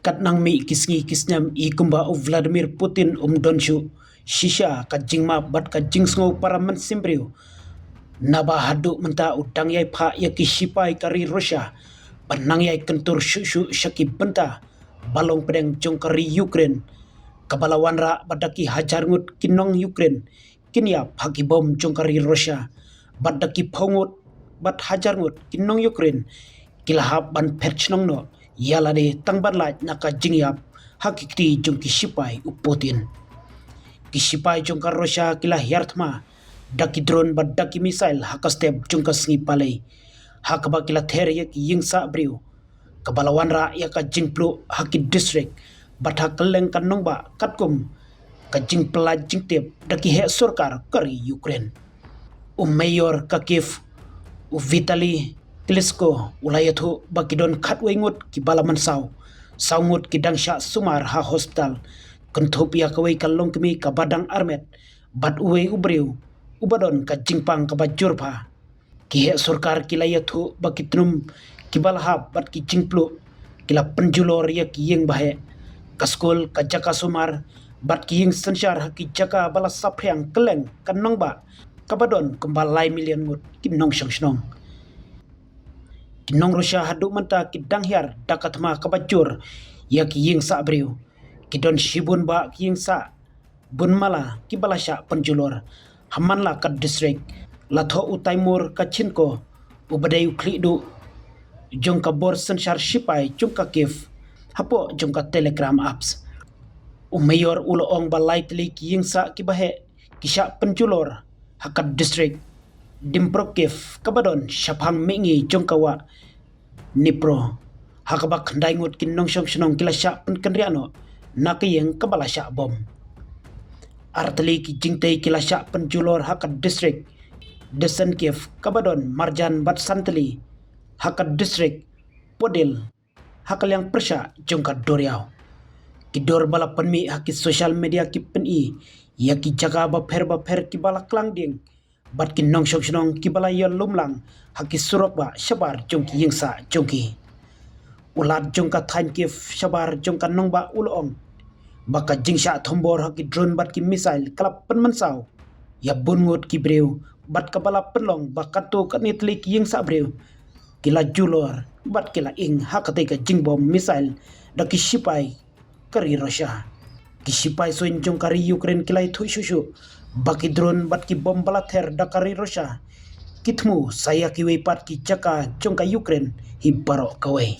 Katnang mi kisngi kisnyam ikumba o Vladimir Putin donshu shisha ka jingma bat ka jingsngo paraman simbriu naba hadu menta udang yai pha ya kishipai kari Russia panang yai kentur shushu shaki benta balong pedeng jong kari Ukraine kabalawan ra badaki hajar ngut kinong Ukraine kinya phaki bom jong kari Russia badaki phongut bat hajar ngut kinong Ukraine kilahap ban perchnong no yala de tangban la naka jingyap hakikti jong kishipai Putin kishipai jong kar Russia kila yarthma daki drone bad daki missile hakastep jong ka sngi palei hakaba kila ther yak yingsa briu kabalawan ra yaka jingplu haki district batha kaleng kanong ba katkum ka jingpla jingtep daki he sarkar kari Ukraine mayor ka Kiev Vitali Klitschko ulayathu bakidon khatwengut ki balaman saungut ki dangsha sumar ha hospital kenthopia kawai kalong kemi ka badang armet bat uwe ubreu ubadon ka jingpang ka bajurpa ki he sarkar kilayathu bakitnum ki balhab bat ki jingplu kila penjulor ya ki yeng bahe kaskol ka jaka sumar bat ki yeng sanshar ha ki jaka bala saphyang keleng kanong ba kabadon kumbalai million ngut kinong shangshnong kinong Russia hadu manta kidang hiar dakatma kabajur ya ki ying sa briu kidon shibun ba ki ying sa bun mala ki balasha penjulor hamanla ka district latho utaimur ka chinko ubadai uklidu jongka bor sanshar shipai jongka Kiev hapo jongka telegram apps mayor uloong balai tli ki ying sa ki bahe kisha penjulor hakat district Dimprokev kabadon shaphang mengi jongkawa Nipro hakaba khandai ngut kinong shnong kilasha penkenriano nakiyeng kabalasha bom artli ki jingtei kilasha penjulor hakat district Desenkiev kabadon marjan bat santli hakat district Podil hakalyang persha jongka doriao kidor bala penmi haki social media ki peni yaki jaga ba pher ki bala klang ding bat ki nong shong ki bala yon lumlang haki surok ba shabar jongki yingsa jongki ulat jongka thain ki shabar jongka nong ba ulong baka jingsha thombor haki drone bat ki missile kalap penmansau ya bungut ki breu bat ka bala penlong bakato kanitli ki yingsa breu kila julor bat kila ing hakate ka jingbom missile da ki shipai kari Russia kishipai soin jong kari Ukraine kilai thu shushu baki drone bat ki bom bala ther da kari Russia kitmu saya ki weipat ki chaka jong ka Ukraine hi baro kawai